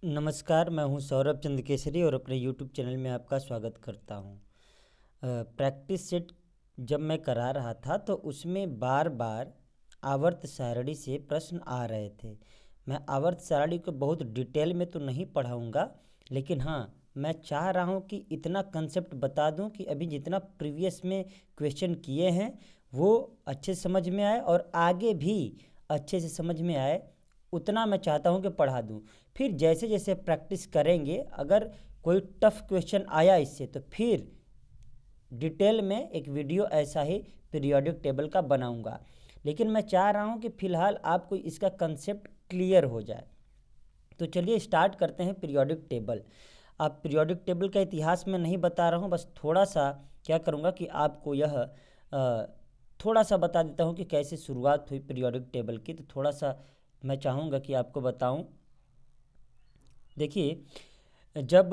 नमस्कार, मैं हूं सौरभ चंद्र केसरी और अपने यूट्यूब चैनल में आपका स्वागत करता हूं। प्रैक्टिस सेट जब मैं करा रहा था तो उसमें बार बार आवर्त सारणी से प्रश्न आ रहे थे। मैं आवर्त सारणी को बहुत डिटेल में तो नहीं पढ़ाऊंगा, लेकिन हाँ, मैं चाह रहा हूं कि इतना कंसेप्ट बता दूं कि अभी जितना प्रीवियस में क्वेश्चन किए हैं वो अच्छे से समझ में आए और आगे भी अच्छे से समझ में आए, उतना मैं चाहता हूं कि पढ़ा दूं। फिर जैसे जैसे प्रैक्टिस करेंगे, अगर कोई टफ क्वेश्चन आया इससे, तो फिर डिटेल में एक वीडियो ऐसा ही पीरियोडिक टेबल का बनाऊंगा। लेकिन मैं चाह रहा हूं कि फ़िलहाल आपको इसका कंसेप्ट क्लियर हो जाए। तो चलिए स्टार्ट करते हैं पीरियोडिक टेबल। अब पीरियोडिक टेबल का इतिहास मैं नहीं बता रहा हूं, बस थोड़ा सा क्या करूंगा कि आपको यह थोड़ा सा बता देता हूं कि कैसे शुरुआत हुई पीरियोडिक टेबल की। तो थोड़ा सा मैं चाहूँगा कि आपको बताऊं। देखिए, जब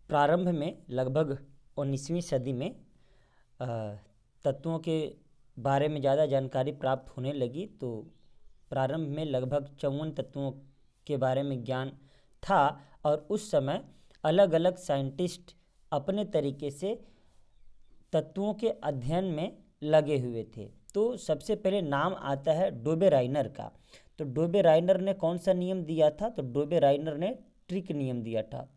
प्रारंभ में लगभग 19वीं सदी में तत्वों के बारे में ज़्यादा जानकारी प्राप्त होने लगी, तो प्रारंभ में लगभग 54 तत्वों के बारे में ज्ञान था। और उस समय अलग अलग साइंटिस्ट अपने तरीके से तत्वों के अध्ययन में लगे हुए थे। तो सबसे पहले नाम आता है डोबे राइनर का। तो डोबे राइनर ने कौन सा नियम दिया था? तो डोबे राइनर ने ट्रिक नियम दिया था।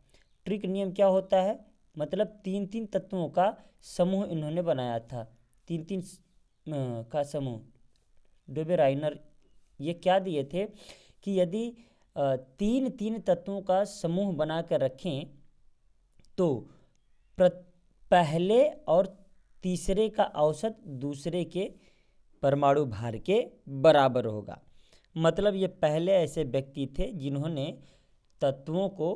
ट्रिक नियम क्या होता है? मतलब तीन तीन तत्वों का समूह इन्होंने बनाया था। तीन तीन का समूह डोबे राइनर ये क्या दिए थे कि यदि तीन तीन तत्वों का समूह बना कर रखें तो पहले और तीसरे का औसत दूसरे के परमाणु भार के बराबर होगा। मतलब ये पहले ऐसे व्यक्ति थे जिन्होंने तत्वों को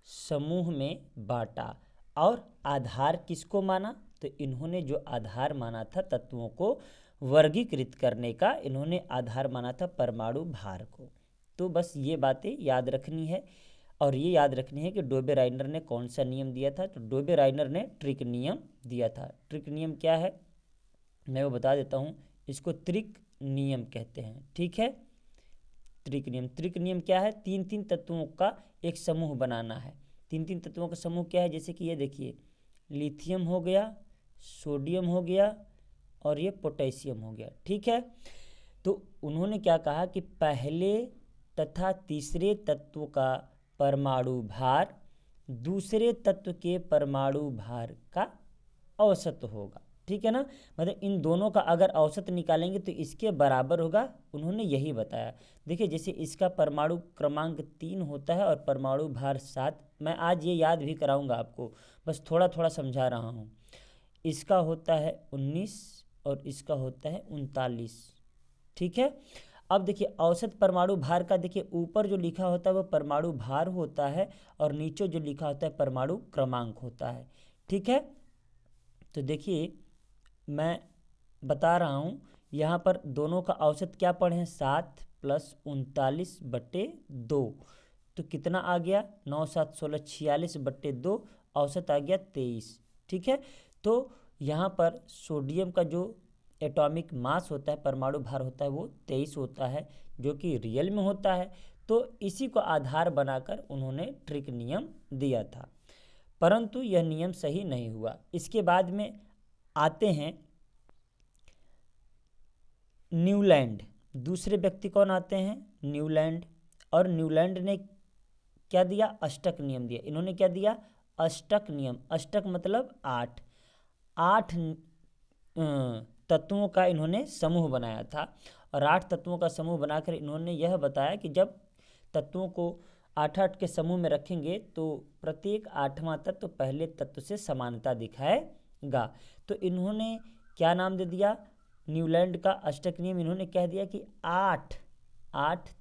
समूह में बांटा और आधार किसको माना? तो इन्होंने जो आधार माना था तत्वों को वर्गीकृत करने का, इन्होंने आधार माना था परमाणु भार को। तो बस ये बातें याद रखनी है। और ये याद रखनी है कि डोबे राइनर ने कौन सा नियम दिया था। तो डोबे राइनर ने ट्रिक नियम दिया था। ट्रिक नियम क्या है मैं वो बता देता हूँ। इसको त्रिक नियम कहते हैं, ठीक है। त्रिक नियम क्या है? तीन तीन तत्वों का एक समूह बनाना है। तीन तीन तत्वों का समूह क्या है? जैसे कि ये देखिए, लिथियम हो गया, सोडियम हो गया और ये पोटेशियम हो गया, ठीक है। तो उन्होंने क्या कहा कि पहले तथा तीसरे तत्व का परमाणु भार दूसरे तत्व के परमाणु भार का औसत होगा, ठीक है ना। मतलब इन दोनों का अगर औसत निकालेंगे तो इसके बराबर होगा। उन्होंने यही बताया। देखिए, जैसे इसका परमाणु क्रमांक 3 होता है और परमाणु भार 7। मैं आज ये याद भी कराऊंगा आपको, बस थोड़ा थोड़ा समझा रहा हूँ। इसका होता है 19 और इसका होता है 39, ठीक है। अब देखिए, औसत परमाणु भार का देखिए, ऊपर जो लिखा होता है वो परमाणु भार होता है और नीचे जो लिखा होता है परमाणु क्रमांक होता है, ठीक है। तो देखिए, मैं बता रहा हूँ, यहाँ पर दोनों का औसत क्या पढ़ें? 7 + 39/2। तो कितना आ गया? 9 7 16 46/2। औसत आ गया 23, ठीक है। तो यहाँ पर सोडियम का जो एटॉमिक मास होता है, परमाणु भार होता है, वो 23 होता है, जो कि रियल में होता है। तो इसी को आधार बनाकर उन्होंने ट्रिक नियम दिया था, परंतु यह नियम सही नहीं हुआ। इसके बाद में आते हैं न्यूलैंड। दूसरे व्यक्ति कौन आते हैं? न्यूलैंड। और न्यूलैंड ने क्या दिया? अष्टक नियम दिया। इन्होंने क्या दिया? अष्टक नियम। अष्टक मतलब 8। 8 तत्वों का इन्होंने समूह बनाया था। और 8 तत्वों का समूह बनाकर इन्होंने यह बताया कि जब तत्वों को 8-8 के समूह में रखेंगे तो प्रत्येक 8वां तत्व पहले तत्व से समानता दिखाएगा। तो इन्होंने क्या नाम दे दिया? न्यूलैंड का अष्टक नियम। इन्होंने कह दिया कि 8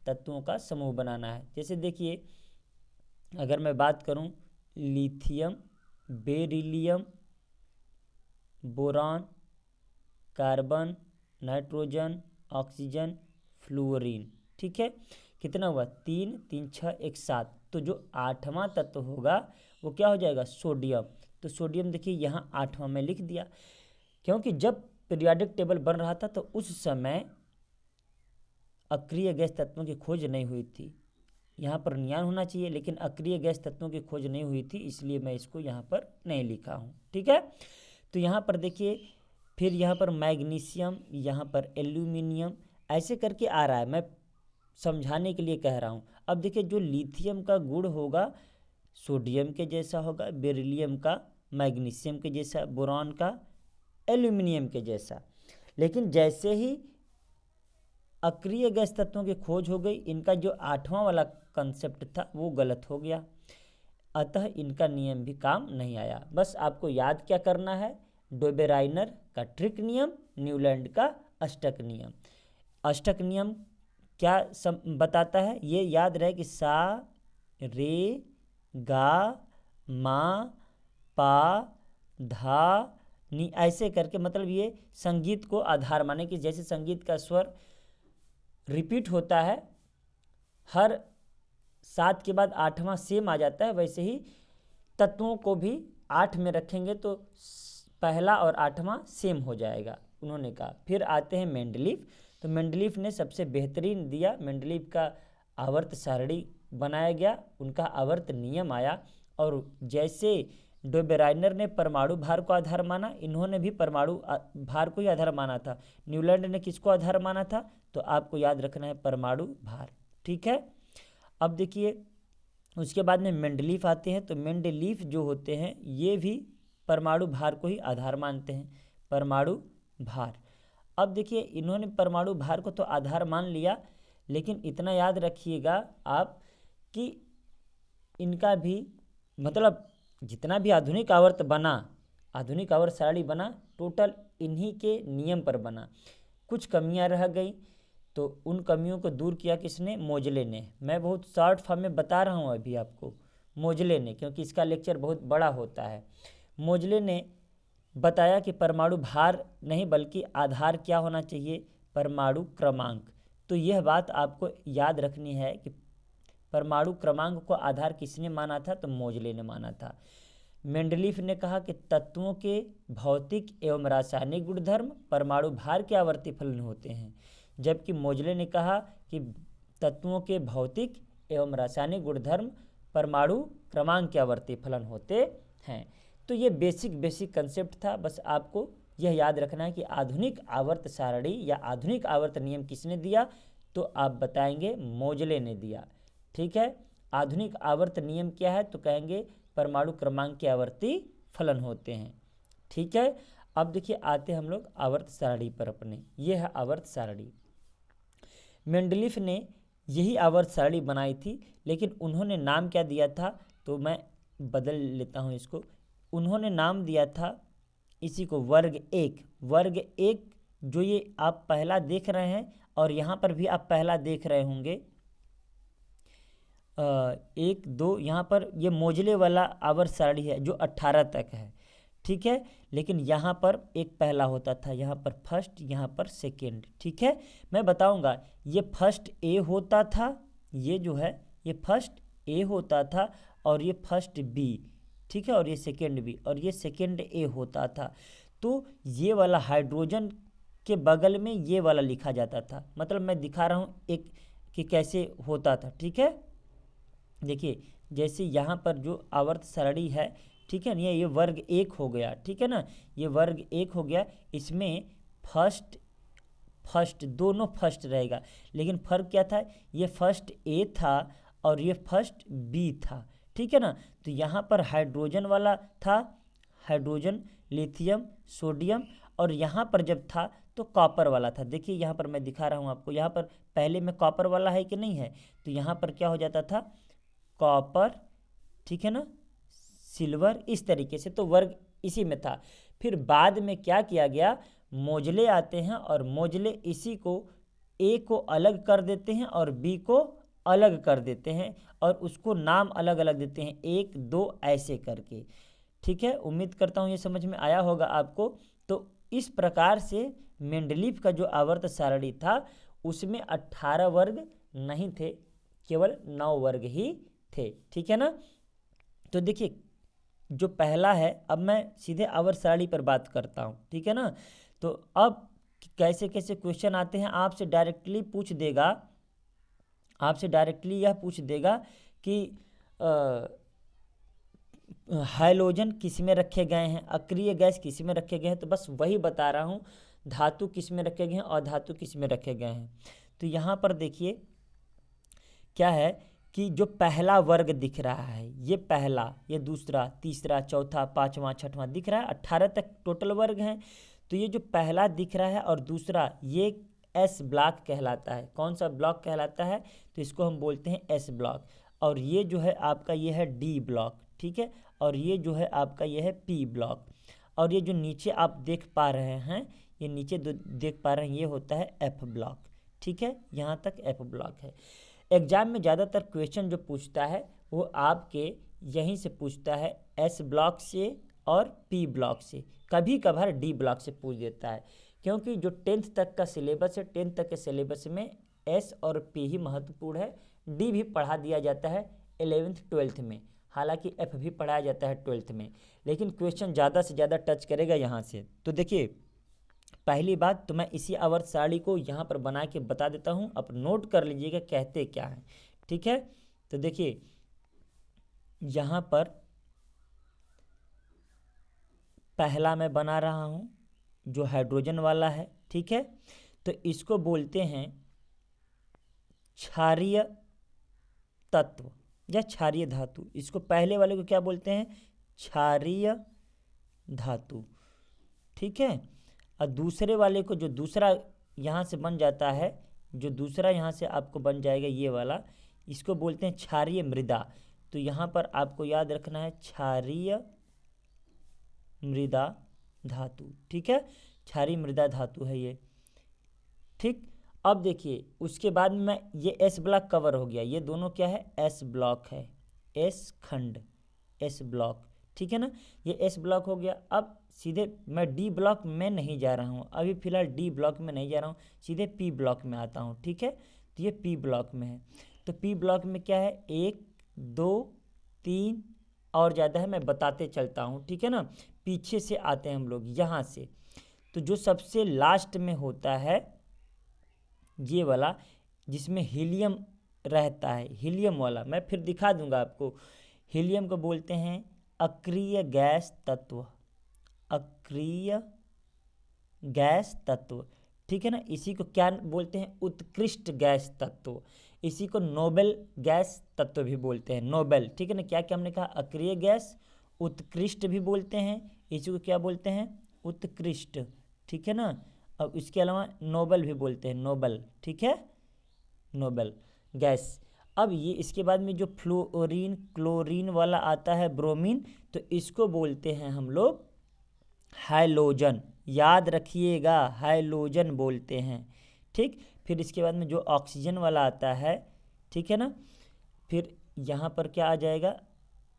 तत्वों का समूह बनाना है। जैसे देखिए, अगर मैं बात करूं, lithium, beryllium, boron, carbon, nitrogen, oxygen, fluorine, ठीक है। कितना हुआ? 3 3 6 1 7। तो जो 8वां तत्व होगा वो क्या हो जाएगा? सोडियम। तो सोडियम देखिए यहाँ 8वां में लिख दिया, क्योंकि जब पीरियोडिक टेबल बन रहा था तो उस समय अक्रिय गैस तत्वों की खोज नहीं हुई थी। यहाँ पर नियान होना चाहिए, लेकिन अक्रिय गैस तत्वों की खोज नहीं हुई थी, इसलिए मैं इसको यहाँ पर नहीं लिखा हूँ। ठीक है, तो यहाँ पर देखिए, फिर यहाँ पर मैग्नीशियम, यहाँ पर एल्यूमिनियम, ऐसे करके आ रहा है, मैं समझाने के लिए कह रहा हूँ। अब देखिए, जो लिथियम का गुण होगा सोडियम के जैसा होगा, बेरिलियम का मैग्नीशियम के जैसा, बोरॉन का एल्यूमिनियम के जैसा, लेकिन जैसे ही अक्रिय गैस तत्वों की खोज हो गई, इनका जो 8वां वाला कंसेप्ट था वो गलत हो गया, अतः इनका नियम भी काम नहीं आया। बस आपको याद क्या करना है, डोबेराइनर का ट्रिक नियम, न्यूलैंड का अष्टक नियम। अष्टक नियम क्या बताता है, ये याद रहे कि सा रे गा मा पा धा नी, ऐसे करके, मतलब ये संगीत को आधार माने कि जैसे संगीत का स्वर रिपीट होता है, हर 7 के बाद 8वां सेम आ जाता है, वैसे ही तत्वों को भी 8 में रखेंगे तो पहला और 8वां सेम हो जाएगा, उन्होंने कहा। फिर आते हैं मेंडलीफ, तो मेंडलीफ ने सबसे बेहतरीन दिया, मेंडलीफ का आवर्त सारणी बनाया गया, उनका आवर्त नियम आया, और जैसे डोबेराइनर ने परमाणु भार को आधार माना, इन्होंने भी परमाणु भार को ही आधार माना था। न्यूलैंड ने किसको आधार माना था, तो आपको याद रखना है परमाणु भार। ठीक है, अब देखिए उसके बाद में मेंडलीफ आते हैं, तो मेंडलीफ जो होते हैं ये भी परमाणु भार को ही आधार मानते हैं, परमाणु भार। अब देखिए, इन्होंने परमाणु भार को तो आधार मान लिया, लेकिन इतना याद रखिएगा आप कि इनका भी मतलब जितना भी आधुनिक आवर्त बना, आधुनिक आवर्त सारणी बना, टोटल इन्हीं के नियम पर बना। कुछ कमियां रह गई, तो उन कमियों को दूर किया किसने, मोजले ने। मैं बहुत शॉर्ट फॉर्म में बता रहा हूँ अभी आपको, मोजले ने, क्योंकि इसका लेक्चर बहुत बड़ा होता है। मोजले ने बताया कि परमाणु भार नहीं बल्कि आधार क्या होना चाहिए, परमाणु क्रमांक। तो यह बात आपको याद रखनी है कि परमाणु क्रमांक को आधार किसने माना था, तो मोजले ने माना था। मेंडलीफ ने कहा कि तत्वों के भौतिक एवं रासायनिक गुणधर्म परमाणु भार के आवर्ती फलन होते हैं, जबकि मोजले ने कहा कि तत्वों के भौतिक एवं रासायनिक गुणधर्म परमाणु क्रमांक के आवर्ती फलन होते हैं। तो ये बेसिक कंसेप्ट था, बस आपको यह याद रखना है कि आधुनिक आवर्त सारणी या आधुनिक आवर्त नियम किसने दिया, तो आप बताएंगे मोजले ने दिया। ठीक है, आधुनिक आवर्त नियम क्या है, तो कहेंगे परमाणु क्रमांक के आवर्ती फलन होते हैं। ठीक है, अब देखिए आते हम लोग आवर्त सारणी पर अपने, यह है आवर्त सारणी। मेंडलीफ ने यही आवर्त सारणी बनाई थी, लेकिन उन्होंने नाम क्या दिया था, तो मैं बदल लेता हूँ इसको। उन्होंने नाम दिया था इसी को वर्ग 1। वर्ग 1 जो ये आप पहला देख रहे हैं, और यहाँ पर भी आप पहला देख रहे होंगे, 1 2, यहाँ पर ये मोजले वाला आवर्त सारणी है जो 18 तक है। ठीक है, लेकिन यहाँ पर एक पहला होता था, यहाँ पर फर्स्ट, यहाँ पर सेकेंड। ठीक है, मैं बताऊंगा, ये फर्स्ट ए होता था, ये जो है ये फर्स्ट ए होता था, और ये फर्स्ट बी, ठीक है, और ये सेकेंड बी, और ये सेकेंड ए होता था। तो ये वाला हाइड्रोजन के बगल में ये वाला लिखा जाता था, मतलब मैं दिखा रहा हूँ एक कि कैसे होता था। ठीक है, देखिए जैसे यहाँ पर जो आवर्त सारणी है, ठीक है ना, ये वर्ग 1 हो गया। ठीक है ना, ये वर्ग 1 हो गया, इसमें फर्स्ट दोनों फर्स्ट रहेगा, लेकिन फ़र्क क्या था, ये फर्स्ट ए था और ये फर्स्ट बी था। ठीक है ना, तो यहाँ पर हाइड्रोजन वाला था, हाइड्रोजन, लिथियम, सोडियम, और यहाँ पर जब था तो कॉपर वाला था। देखिए यहाँ पर मैं दिखा रहा हूँ आपको, यहाँ पर पहले में कॉपर वाला है कि नहीं है, तो यहाँ पर क्या हो जाता था, कॉपर, ठीक है ना, सिल्वर, इस तरीके से, तो वर्ग इसी में था। फिर बाद में क्या किया गया, मोजले आते हैं और मोजले इसी को ए को अलग कर देते हैं और बी को अलग कर देते हैं, और उसको नाम अलग अलग देते हैं, 1 2 ऐसे करके। ठीक है, उम्मीद करता हूँ ये समझ में आया होगा आपको। तो इस प्रकार से मेंडलीफ का जो आवर्त सारणी था उसमें 18 वर्ग नहीं थे, केवल 9 वर्ग ही थे। ठीक है ना, तो देखिए जो पहला है, अब मैं सीधे आवर्त सारणी पर बात करता हूँ। ठीक है ना, तो अब कैसे कैसे क्वेश्चन आते हैं, आपसे डायरेक्टली पूछ देगा आपसे डायरेक्टली यह पूछ देगा कि हाइड्रोजन किस में रखे गए हैं, अक्रिय गैस किस में रखे गए हैं, तो बस वही बता रहा हूँ, धातु किस में रखे गए हैं और धातु किस में रखे गए हैं। तो यहाँ पर देखिए क्या है कि जो पहला वर्ग दिख रहा है, ये पहला, ये दूसरा, तीसरा, चौथा, पाँचवा, छठवां दिख रहा है, 18 तक टोटल वर्ग हैं। तो ये जो पहला दिख रहा है और दूसरा, ये एस ब्लॉक कहलाता है। कौन सा ब्लॉक कहलाता है, तो इसको हम बोलते हैं एस ब्लॉक। और ये जो है आपका ये है डी ब्लॉक, ठीक है। और ये जो है आपका ये है पी ब्लॉक। और ये जो नीचे आप देख पा रहे हैं, ये नीचे देख पा रहे हैं, ये होता है एफ ब्लॉक, ठीक है। यहाँ तक एफ ब्लॉक है। एग्जाम में ज़्यादातर क्वेश्चन जो पूछता है वो आपके यहीं से पूछता है, एस ब्लॉक से और पी ब्लॉक से, कभी कभार डी ब्लॉक से पूछ देता है, क्योंकि जो 10th तक का सिलेबस है, 10th तक के सिलेबस में एस और पी ही महत्वपूर्ण है। डी भी पढ़ा दिया जाता है 11th 12th में, हालांकि एफ भी पढ़ाया जाता है 12th में, लेकिन क्वेश्चन ज़्यादा से ज़्यादा टच करेगा यहाँ से। तो देखिए पहली बात तो मैं इसी आवर्त सारणी को यहाँ पर बना के बता देता हूँ, आप नोट कर लीजिएगा कहते क्या है, ठीक है। तो देखिए यहाँ पर पहला मैं बना रहा हूँ जो हाइड्रोजन वाला है, ठीक है। तो इसको बोलते हैं क्षारीय तत्व या क्षारीय धातु। इसको पहले वाले को क्या बोलते हैं, क्षारीय धातु, ठीक है। और दूसरे वाले को, जो दूसरा यहाँ से बन जाता है, जो दूसरा यहाँ से आपको बन जाएगा ये वाला, इसको बोलते हैं क्षारीय मृदा। तो यहाँ पर आपको याद रखना है क्षारीय मृदा धातु, ठीक है। क्षारीय मृदा धातु है ये, ठीक। अब देखिए उसके बाद में ये एस ब्लॉक कवर हो गया, ये दोनों क्या है, एस ब्लॉक है, एस खंड, एस ब्लॉक, ठीक है ना। ये एस ब्लॉक हो गया। अब सीधे मैं डी ब्लॉक में नहीं जा रहा हूँ, अभी फिलहाल डी ब्लॉक में नहीं जा रहा हूँ, सीधे पी ब्लॉक में आता हूँ, ठीक है। तो ये पी ब्लॉक में है। तो पी ब्लॉक में क्या है, 1 2 3 और ज़्यादा है, मैं बताते चलता हूँ, ठीक है ना। पीछे से आते हैं हम लोग यहाँ से। तो जो सबसे लास्ट में होता है ये वाला, जिसमें हीलियम रहता है, हीलियम वाला मैं फिर दिखा दूंगा आपको। हीलियम को बोलते हैं अक्रिय गैस तत्व, अक्रिय गैस तत्व, ठीक है ना। इसी को क्या बोलते हैं, उत्कृष्ट गैस तत्व। इसी को नोबेल गैस तत्व भी बोलते हैं, नोबेल, ठीक है ना। क्या क्या हमने कहा, अक्रिय गैस, उत्कृष्ट भी बोलते हैं, इसी को क्या बोलते हैं, उत्कृष्ट, ठीक है ना। अब इसके अलावा नोबेल भी बोलते हैं, नोबेल, ठीक है, नोबेल गैस। अब ये इसके बाद में जो फ्लोरीन क्लोरीन वाला आता है, ब्रोमीन, तो इसको बोलते हैं हम लोग हाइलोजन, याद रखिएगा हाइलोजन बोलते हैं, ठीक। फिर इसके बाद में जो ऑक्सीजन वाला आता है, ठीक है ना, फिर यहाँ पर क्या आ जाएगा,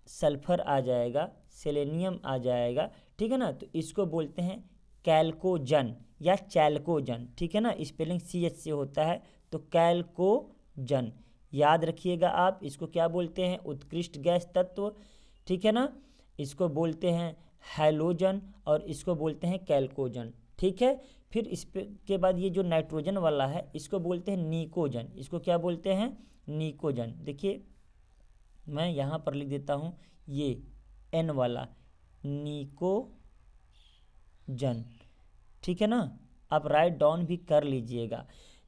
सल्फर आ जाएगा, सेलेनियम आ जाएगा, ठीक है ना। तो इसको बोलते हैं कैल्कोजन या चैल्कोजन, ठीक है ना। स्पेलिंग CH से होता है, तो कैल्कोजन याद रखिएगा आप। इसको क्या बोलते हैं, उत्कृष्ट गैस तत्व, ठीक है ना। इसको बोलते हैं हैलोजन और इसको बोलते हैं कैल्कोजन, ठीक है। फिर इसके बाद ये जो नाइट्रोजन वाला है, इसको बोलते हैं निकोजन। इसको क्या बोलते हैं, निकोजन। देखिए मैं यहाँ पर लिख देता हूँ, ये N वाला निकोजन, ठीक है ना। आप राइट डाउन भी कर लीजिएगा,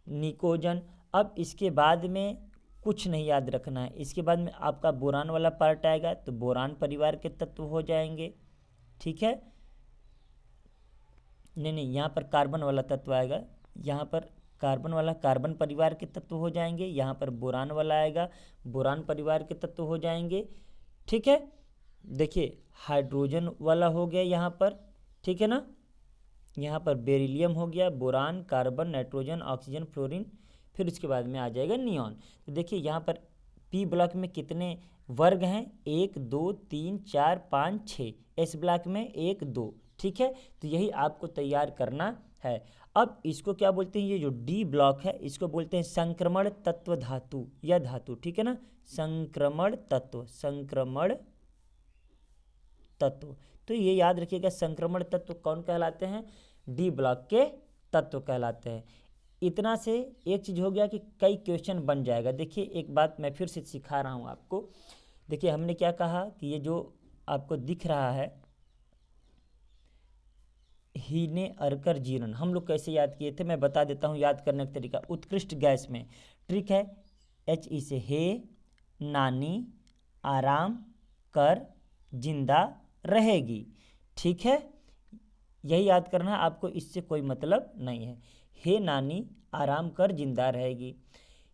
निकोजन। अब इसके बाद में कुछ नहीं याद रखना है, इसके बाद में आपका बोरान वाला पार्ट आएगा, तो बोरान परिवार के तत्व हो जाएंगे, ठीक है। नहीं, यहाँ पर कार्बन वाला तत्व आएगा, यहाँ पर कार्बन वाला कार्बन परिवार के तत्व हो जाएंगे, यहाँ पर बोरान वाला आएगा, बोरान परिवार के तत्व हो जाएंगे, ठीक है। देखिए हाइड्रोजन वाला हो गया यहाँ पर, ठीक है ना। यहाँ पर बेरिलियम हो गया, boron, carbon, nitrogen, oxygen, fluorine, फिर उसके बाद में आ जाएगा नियॉन। तो देखिए यहाँ पर पी ब्लॉक में कितने वर्ग हैं, 1 2 3 4 5 6, एस ब्लॉक में 1 2, ठीक है। तो यही आपको तैयार करना है। अब इसको क्या बोलते हैं, ये जो डी ब्लॉक है इसको बोलते हैं संक्रमण तत्व धातु या धातु, ठीक है ना। संक्रमण तत्व, संक्रमण तत्व। तो ये याद रखिएगा, संक्रमण तत्व कौन कहलाते हैं, डी ब्लॉक के तत्व कहलाते हैं। इतना से एक चीज़ हो गया कि कई क्वेश्चन बन जाएगा। देखिए एक बात मैं फिर से सिखा रहा हूँ आपको। देखिए हमने क्या कहा कि ये जो आपको दिख रहा है हीने अरकर जीर्ण, हम लोग कैसे याद किए थे मैं बता देता हूँ याद करने का तरीका। उत्कृष्ट गैस में ट्रिक है एच ई से हे नानी आराम कर जिंदा रहेगी, ठीक है, यही याद करना है आपको, इससे कोई मतलब नहीं है। हे नानी आराम कर जिंदा रहेगी,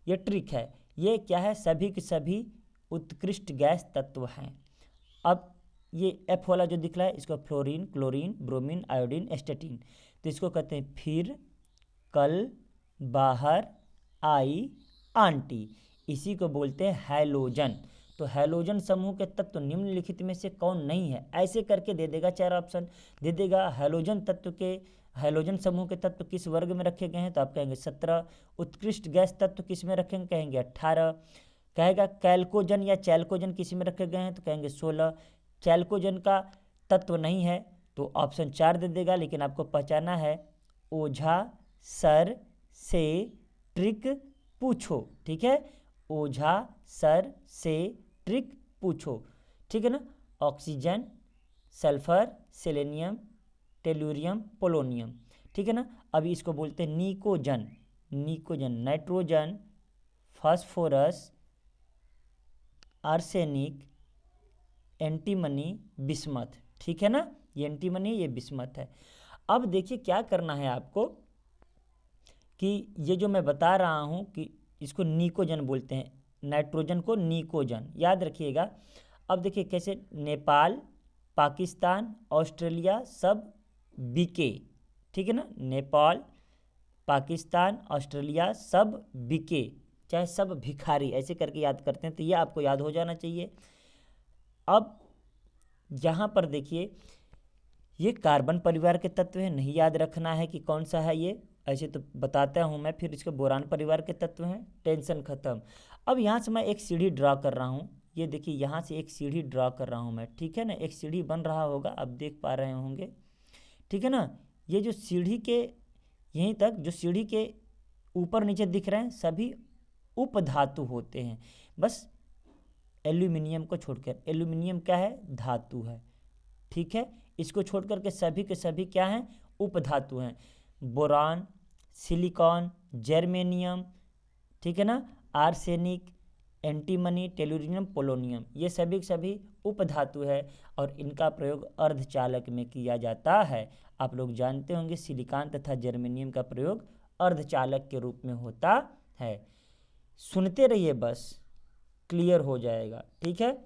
ये ट्रिक है। ये क्या है, सभी के सभी उत्कृष्ट गैस तत्व हैं। अब ये एफ वाला जो दिख रहा है इसको फ्लोरीन क्लोरीन ब्रोमीन आयोडीन एस्टेटिन, तो इसको कहते हैं फिर कल बाहर आई आंटी, इसी को बोलते हैं हैलोजन। तो हैलोजन समूह के तत्व निम्नलिखित में से कौन नहीं है, ऐसे करके दे देगा 4 ऑप्शन दे देगा। हैलोजन समूह के तत्व किस वर्ग में रखे गए हैं, तो आप कहेंगे 17। उत्कृष्ट गैस तत्व किस में रखेंगे, कहेंगे 18। कहेगा कैल्कोजन या चैल्कोजन किस में रखे गए हैं, तो कहेंगे 16। चैल्कोजन का तत्व नहीं है तो ऑप्शन 4 दे देगा, लेकिन आपको पहचाना है ओझा सर से ट्रिक पूछो, ठीक है, ओझा सर से ट्रिक पूछो, ठीक है ना। Oxygen sulphur selenium tellurium polonium, ठीक है ना। अभी इसको बोलते हैं निकोजन, निकोजन nitrogen phosphorus arsenic antimony bismuth, ठीक है ना, ये एंटीमनी ये बिस्मथ है। अब देखिए क्या करना है आपको कि ये जो मैं बता रहा हूँ कि इसको निकोजन बोलते हैं, नाइट्रोजन को निकोजन याद रखिएगा। अब देखिए कैसे, नेपाल पाकिस्तान ऑस्ट्रेलिया सब बीके, ठीक है ना, नेपाल पाकिस्तान ऑस्ट्रेलिया सब बीके, चाहे सब भिखारी, ऐसे करके याद करते हैं, तो ये आपको याद हो जाना चाहिए। अब यहाँ पर देखिए ये कार्बन परिवार के तत्व हैं, नहीं याद रखना है कि कौन सा है ये, ऐसे तो बताता हूँ मैं, फिर इसके बोरान परिवार के तत्व हैं, टेंशन खत्म। अब यहाँ से मैं एक सीढ़ी ड्रा कर रहा हूँ, ये देखिए यहाँ से एक सीढ़ी ड्रा कर रहा हूँ मैं, ठीक है ना, एक सीढ़ी बन रहा होगा, अब देख पा रहे होंगे, ठीक है ना। ये जो सीढ़ी के यहीं तक जो सीढ़ी के ऊपर नीचे दिख रहे हैं सभी उपधातु होते हैं, बस एल्यूमिनियम को छोड़कर, एल्यूमिनियम क्या है, धातु है, ठीक है, इसको छोड़कर के सभी क्या हैं, उपधातु हैं। बोरान सिलिकॉन जर्मेनियम, ठीक है ना, आर्सेनिक एंटीमनी टेलुरियम पोलोनियम, ये सभी उपधातु है और इनका प्रयोग अर्धचालक में किया जाता है। आप लोग जानते होंगे सिलिकॉन तथा जर्मेनियम का प्रयोग अर्धचालक के रूप में होता है। सुनते रहिए बस, क्लियर हो जाएगा, ठीक है।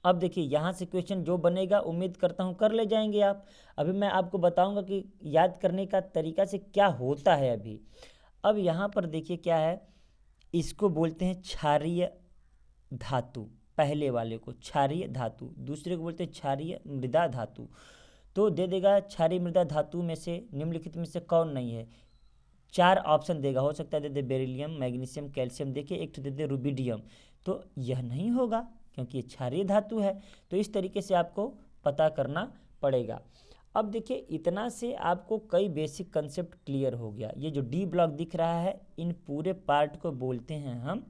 अब देखिए यहाँ से क्वेश्चन जो बनेगा उम्मीद करता हूँ कर ले जाएंगे आप। अभी मैं आपको बताऊंगा कि याद करने का तरीका से क्या होता है अभी। अब यहाँ पर देखिए क्या है, इसको बोलते हैं क्षारीय धातु, पहले वाले को क्षारीय धातु, दूसरे को बोलते हैं क्षारीय मृदा धातु। तो दे देगा क्षारीय मृदा धातु में से निम्नलिखित में से कौन नहीं है, 4 ऑप्शन देगा, हो सकता है दे दे बेरिलियम मैग्नीशियम कैल्शियम, देखिए एक तो दे दे रुबिडियम, तो यह नहीं होगा क्योंकि ये क्षारीय धातु है। तो इस तरीके से आपको पता करना पड़ेगा। अब देखिए इतना से आपको कई बेसिक कंसेप्ट क्लियर हो गया। ये जो डी ब्लॉक दिख रहा है इन पूरे पार्ट को बोलते हैं हम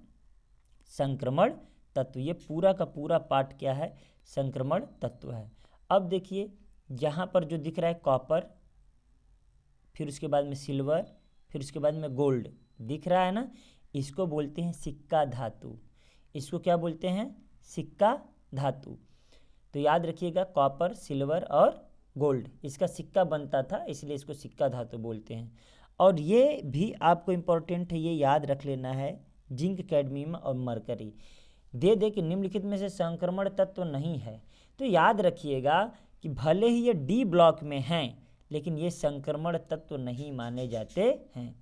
संक्रमण तत्व, ये पूरा का पूरा पार्ट क्या है, संक्रमण तत्व है। अब देखिए यहाँ पर जो दिख रहा है कॉपर, फिर उसके बाद में सिल्वर, फिर उसके बाद में गोल्ड दिख रहा है ना, इसको बोलते हैं सिक्का धातु। इसको क्या बोलते हैं, सिक्का धातु। तो याद रखिएगा कॉपर सिल्वर और गोल्ड इसका सिक्का बनता था, इसलिए इसको सिक्का धातु बोलते हैं। और ये भी आपको इम्पोर्टेंट है, ये याद रख लेना है, जिंक कैडमियम और मरकरी दे दे कि निम्नलिखित में से संक्रमण तत्व नहीं है। तो याद रखिएगा कि भले ही ये डी ब्लॉक में हैं लेकिन ये संक्रमण तत्व नहीं माने जाते हैं।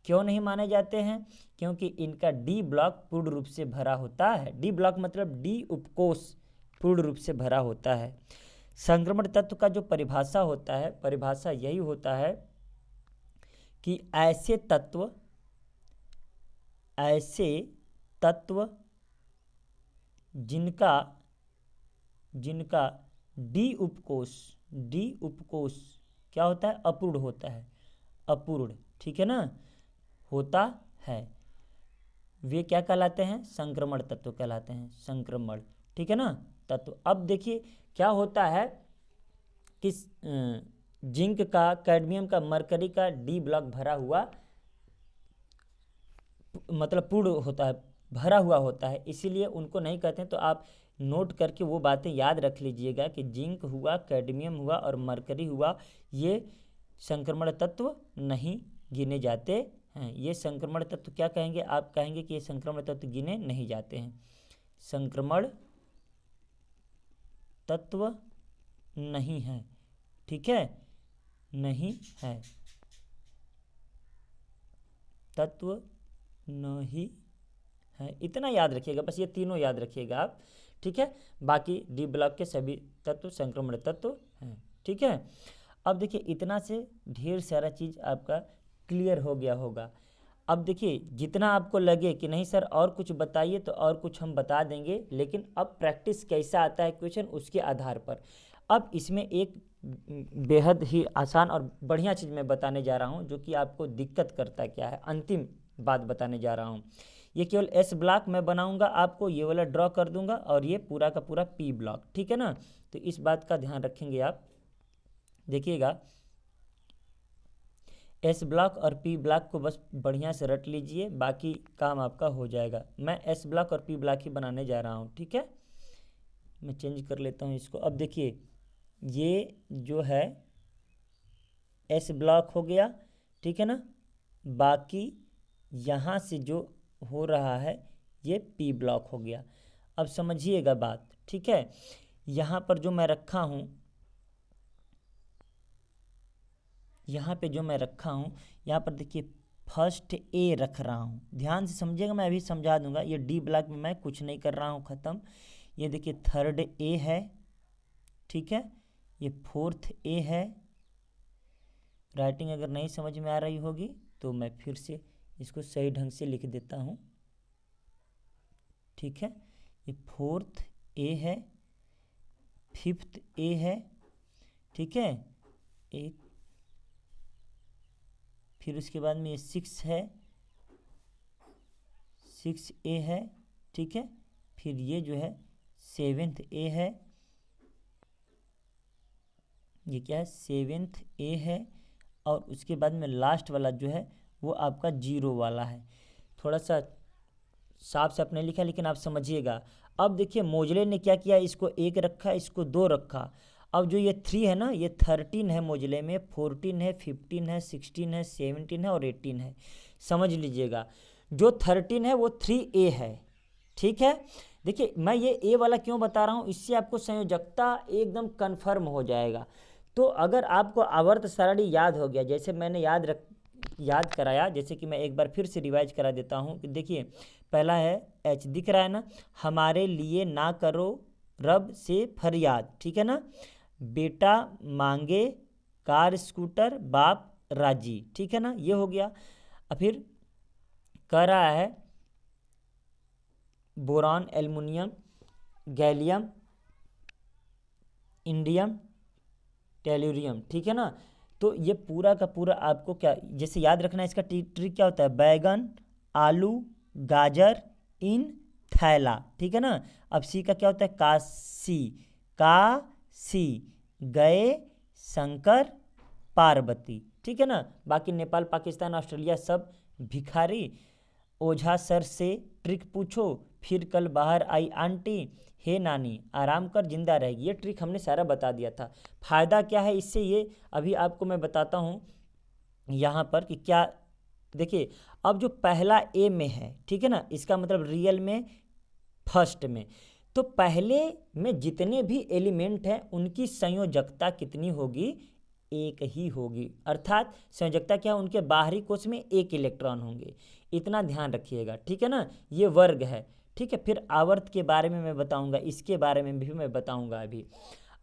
क्यों नहीं माने जाते हैं, क्योंकि इनका डी ब्लॉक पूर्ण रूप से भरा होता है। डी ब्लॉक मतलब डी उपकोष पूर्ण रूप से भरा होता है। संक्रमण तत्व का जो परिभाषा होता है, परिभाषा यही होता है कि ऐसे तत्व जिनका डी उपकोष क्या होता है, अपूर्ण होता है, अपूर्ण, ठीक है ना, होता है वे क्या कहलाते हैं? संक्रमण तत्व कहलाते हैं, संक्रमण, ठीक है ना, तत्व। अब देखिए क्या होता है कि जिंक का, कैडमियम का, मरकरी का डी ब्लॉक भरा हुआ, मतलब पूर्ण होता है, भरा हुआ होता है, इसीलिए उनको नहीं कहते हैं। तो आप नोट करके वो बातें याद रख लीजिएगा कि जिंक हुआ, कैडमियम हुआ और मरकरी हुआ, ये संक्रमण तत्व नहीं गिने जाते हैं। ये संक्रमण तत्व क्या कहेंगे? आप कहेंगे कि ये संक्रमण तत्व गिने नहीं जाते हैं, संक्रमण तत्व नहीं है, ठीक है, नहीं है, तत्व नहीं है, इतना याद रखिएगा, बस ये तीनों याद रखिएगा आप, ठीक है। बाकी डी ब्लॉक के सभी तत्व संक्रमण तत्व हैं, ठीक है। अब देखिए इतना से ढेर सारा चीज़ आपका क्लियर हो गया होगा। अब देखिए जितना आपको लगे कि नहीं सर और कुछ बताइए, तो और कुछ हम बता देंगे, लेकिन अब प्रैक्टिस कैसा आता है क्वेश्चन, उसके आधार पर। अब इसमें एक बेहद ही आसान और बढ़िया चीज़ मैं बताने जा रहा हूँ, जो कि आपको दिक्कत करता क्या है, अंतिम बात बताने जा रहा हूँ। ये केवल एस ब्लॉक मैं बनाऊंगा, आपको ये वाला ड्रॉ कर दूंगा, और ये पूरा का पूरा पी ब्लॉक, ठीक है ना। तो इस बात का ध्यान रखेंगे आप, देखिएगा एस ब्लॉक और पी ब्लॉक को बस बढ़िया से रट लीजिए, बाकी काम आपका हो जाएगा। मैं एस ब्लॉक और पी ब्लॉक ही बनाने जा रहा हूँ, ठीक है। मैं चेंज कर लेता हूँ इसको। अब देखिए ये जो है एस ब्लॉक हो गया, ठीक है ना, बाकी यहाँ से जो हो रहा है ये पी ब्लॉक हो गया। अब समझिएगा बात, ठीक है। यहाँ पर जो मैं रखा हूँ, यहाँ पे जो मैं रखा हूँ, यहाँ पर देखिए फर्स्ट ए रख रहा हूँ, ध्यान से समझिएगा, मैं अभी समझा दूंगा। ये डी ब्लॉक में मैं कुछ नहीं कर रहा हूँ, ख़त्म। ये देखिए थर्ड ए है, ठीक है, ये फोर्थ ए है। राइटिंग अगर नहीं समझ में आ रही होगी तो मैं फिर से इसको सही ढंग से लिख देता हूँ, ठीक है। ये फोर्थ ए है, फिफ्थ ए है, ठीक है, एक, फिर उसके बाद में ये 6 है, 6 ए है, ठीक है, फिर ये जो है 7th ए है, ये क्या है 7th ए है, और उसके बाद में लास्ट वाला जो है वो आपका 0 वाला है। थोड़ा सा साफ साफ नहीं लिखा, लेकिन आप समझिएगा। अब देखिए मोजले ने क्या किया, इसको 1 रखा, इसको 2 रखा। अब जो ये 3 है ना, ये 13 है मोजले में, 14 है, 15 है, 16 है, 17 है और 18 है। समझ लीजिएगा, जो 13 है वो 3A है, ठीक है। देखिए मैं ये ए वाला क्यों बता रहा हूँ, इससे आपको संयोजकता एकदम कन्फर्म हो जाएगा। तो अगर आपको आवर्त सारणी याद हो गया, जैसे मैंने याद कराया, जैसे कि मैं एक बार फिर से रिवाइज करा देता हूँ कि देखिए पहला है एच, दिख रहा है ना, हमारे लिए ना करो रब से फरियाद, ठीक है ना, बेटा मांगे कार स्कूटर बाप राजी, ठीक है ना, ये हो गया। और फिर कह रहा है boron, aluminium, gallium, indium, tellurium, ठीक है ना। तो ये पूरा का पूरा आपको क्या जैसे याद रखना है, इसका ट्रिक क्या होता है, बैगन, आलू, गाजर इन थैला, ठीक है ना। अब सी का क्या होता है, काशी, काशी गए शंकर पार्वती, ठीक है ना। बाकी नेपाल, पाकिस्तान, ऑस्ट्रेलिया सब भिखारी, ओझा सर से ट्रिक पूछो, फिर कल बाहर आई आंटी, हे नानी आराम कर जिंदा रहेगी, ये ट्रिक हमने सारा बता दिया था। फ़ायदा क्या है इससे, ये अभी आपको मैं बताता हूँ यहाँ पर कि क्या। देखिए अब जो पहला ए में है, ठीक है ना, इसका मतलब रियल में फर्स्ट में, तो पहले में जितने भी एलिमेंट हैं उनकी संयोजकता कितनी होगी, एक ही होगी। अर्थात संयोजकता क्या, उनके बाहरी कोश में एक इलेक्ट्रॉन होंगे, इतना ध्यान रखिएगा, ठीक है ना। ये वर्ग है, ठीक है। फिर आवर्त के बारे में मैं बताऊंगा, इसके बारे में भी मैं बताऊंगा अभी।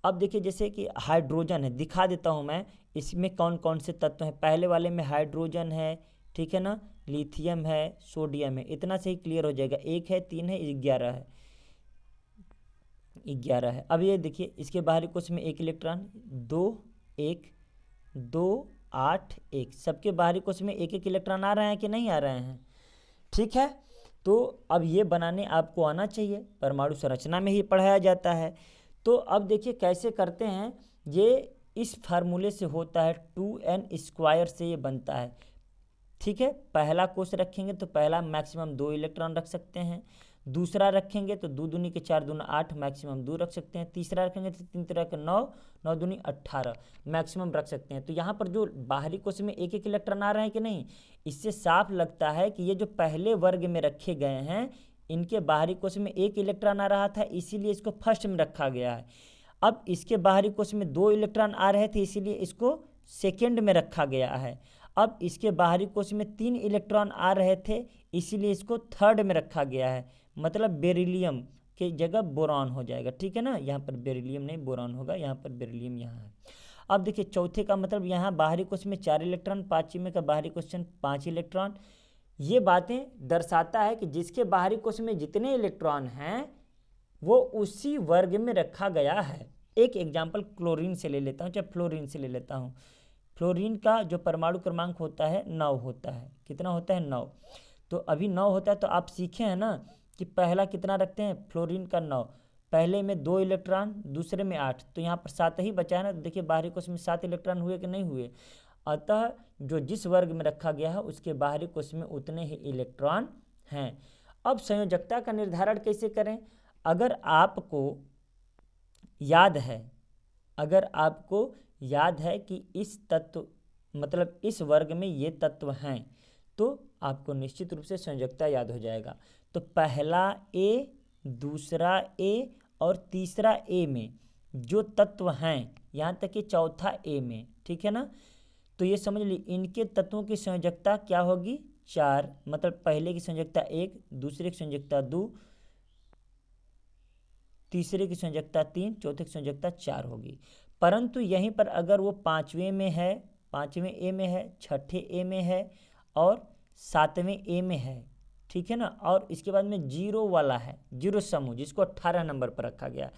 अब देखिए जैसे कि हाइड्रोजन है, दिखा देता हूँ मैं इसमें कौन कौन से तत्व हैं। पहले वाले में हाइड्रोजन है, ठीक है ना, लिथियम है, सोडियम है, इतना से ही क्लियर हो जाएगा। 1 है, 3 है, 11 है, 11 है। अब ये देखिए इसके बाहरी कोश में एक इलेक्ट्रॉन, 2 1 2 8 1। सबके बाहरी कोश में एक एक इलेक्ट्रॉन आ रहे हैं कि नहीं आ रहे हैं? ठीक है, तो अब ये बनाने आपको आना चाहिए, परमाणु संरचना में ही पढ़ाया जाता है। तो अब देखिए कैसे करते हैं, ये इस फार्मूले से होता है, 2n² से ये बनता है। ठीक है, पहला कोश रखेंगे तो पहला मैक्सिमम 2 इलेक्ट्रॉन रख सकते हैं, दूसरा रखेंगे तो 2 दूनी के 4 दूना 8 मैक्सिमम 2 रख सकते हैं, तीसरा रखेंगे तो 3 तरह के 9 9 दूनी 18 मैक्सिमम रख सकते हैं। तो यहाँ पर जो बाहरी कोश में एक एक इलेक्ट्रॉन आ रहे हैं कि नहीं, इससे साफ लगता है कि ये जो पहले वर्ग में रखे गए हैं इनके बाहरी कोश में एक इलेक्ट्रॉन आ रहा था, इसीलिए इसको फर्स्ट में रखा गया है। अब इसके बाहरी कोश में 2 इलेक्ट्रॉन आ रहे थे, इसीलिए इसको सेकेंड में रखा गया है। अब इसके बाहरी कोश में 3 इलेक्ट्रॉन आ रहे थे, इसीलिए इसको थर्ड में रखा गया है। मतलब बेरिलियम के जगह बोरॉन हो जाएगा। ठीक है ना, यहाँ पर बेरिलियम नहीं बोरॉन होगा, यहाँ पर बेरिलियम यहाँ है। अब देखिए चौथे का मतलब यहाँ बाहरी कोश में 4 इलेक्ट्रॉन, पाँचवें का बाहरी क्वेश्चन 5 इलेक्ट्रॉन। ये बातें दर्शाता है कि जिसके बाहरी कोश में जितने इलेक्ट्रॉन हैं वो उसी वर्ग में रखा गया है। एक एग्जाम्पल क्लोरीन से ले लेता हूँ, चाहे फ्लोरीन से ले लेता हूँ। फ्लोरीन का जो परमाणु क्रमांक होता है 9 होता है। कितना होता है? 9। तो अभी 9 होता है, तो आप सीखे हैं ना कि पहला कितना रखते हैं, फ्लोरीन का 9, पहले में 2 इलेक्ट्रॉन, दूसरे में 8, तो यहाँ पर 7 ही बचा है ना। तो देखिए बाहरी कोश में 7 इलेक्ट्रॉन हुए कि नहीं हुए। अतः जो जिस वर्ग में रखा गया है उसके बाहरी कोश में उतने ही इलेक्ट्रॉन हैं। अब संयोजकता का निर्धारण कैसे करें? अगर आपको याद है कि इस तत्व मतलब इस वर्ग में ये तत्व हैं, तो आपको निश्चित रूप से संयोजकता याद हो जाएगा। तो पहला ए, दूसरा ए और तीसरा ए में जो तत्व हैं, यहाँ तक कि चौथा ए में, ठीक है ना, तो ये समझ ली इनके तत्वों की संयोजकता क्या होगी? 4। मतलब पहले की संयोजकता 1, दूसरे की संयोजकता 2, तीसरे की संयोजकता 3, चौथे की संयोजकता 4 होगी। परंतु यहीं पर अगर वो 5वें में है, 5वें ए में है, 6ठे ए में है और 7वें ए में है, ठीक है ना, और इसके बाद में 0 वाला है, 0 समूह जिसको 18 नंबर पर रखा गया,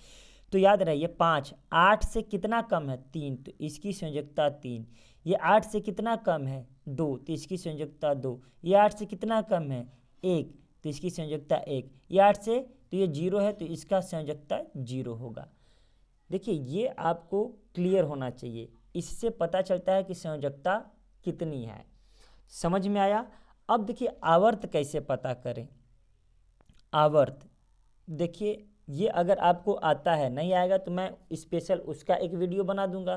तो याद रहे ये 5, 8 से कितना कम है? 3, तो इसकी संयोजकता 3। ये 8 से कितना कम है? 2, तो इसकी संयोजकता 2। ये 8 से कितना कम है? 1, तो इसकी संयोजकता 1। ये 8 से, तो ये 0 है, तो इसका संयोजकता 0 होगा। देखिए ये आपको क्लियर होना चाहिए, इससे पता चलता है कि संयोजकता कितनी है। समझ में आया? अब देखिए आवर्त कैसे पता करें। आवर्त देखिए ये अगर आपको आता है, नहीं आएगा तो मैं स्पेशल उसका एक वीडियो बना दूंगा,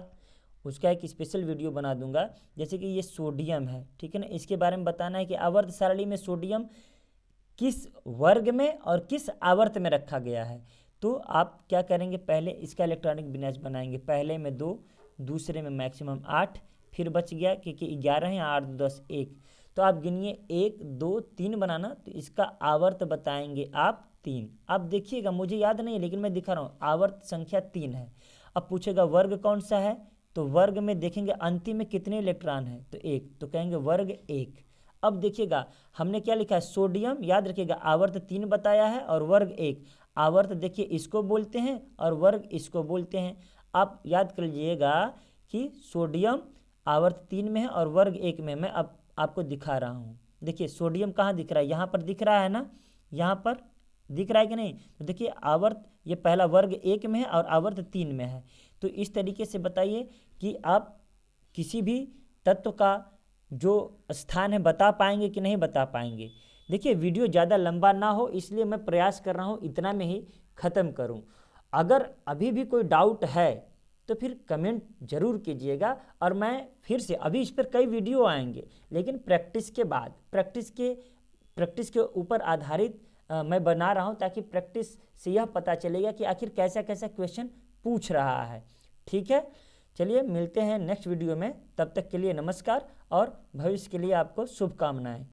जैसे कि ये सोडियम है, ठीक है ना, इसके बारे में बताना है कि आवर्त सारणी में सोडियम किस वर्ग में और किस आवर्त में रखा गया है। तो आप क्या करेंगे, पहले इसका इलेक्ट्रॉनिक विन्यास बनाएंगे, पहले में 2, दूसरे में मैक्सिमम 8, फिर बच गया क्योंकि 11 है, 8 10 1, तो आप गिनिए 1 2 3 बनाना, तो इसका आवर्त बताएंगे आप 3। अब देखिएगा मुझे याद नहीं है लेकिन मैं दिखा रहा हूँ, आवर्त संख्या 3 है। अब पूछेगा वर्ग कौन सा है, तो वर्ग में देखेंगे अंतिम में कितने इलेक्ट्रॉन है, तो 1, तो कहेंगे वर्ग 1। अब देखिएगा हमने क्या लिखा है, सोडियम, याद रखिएगा आवर्त 3 बताया है और वर्ग 1। आवर्त देखिए इसको बोलते हैं और वर्ग इसको बोलते हैं। आप याद कर लीजिएगा कि सोडियम आवर्त 3 में है और वर्ग 1 में। मैं अब आपको दिखा रहा हूँ, देखिए सोडियम कहाँ दिख रहा है, यहाँ पर दिख रहा है ना, यहाँ पर दिख रहा है कि नहीं, तो देखिए आवर्त ये पहला वर्ग 1 में है और आवर्त 3 में है। तो इस तरीके से बताइए कि आप किसी भी तत्व का जो स्थान है बता पाएंगे कि नहीं बता पाएंगे। देखिए वीडियो ज़्यादा लंबा ना हो इसलिए मैं प्रयास कर रहा हूँ इतना में ही ख़त्म करूँ। अगर अभी भी कोई डाउट है तो फिर कमेंट ज़रूर कीजिएगा और मैं फिर से, अभी इस पर कई वीडियो आएंगे लेकिन प्रैक्टिस के बाद, प्रैक्टिस के ऊपर आधारित मैं बना रहा हूँ ताकि प्रैक्टिस से यह पता चलेगा कि आखिर कैसा कैसा क्वेश्चन पूछ रहा है। ठीक है, चलिए मिलते हैं नेक्स्ट वीडियो में, तब तक के लिए नमस्कार और भविष्य के लिए आपको शुभकामनाएं।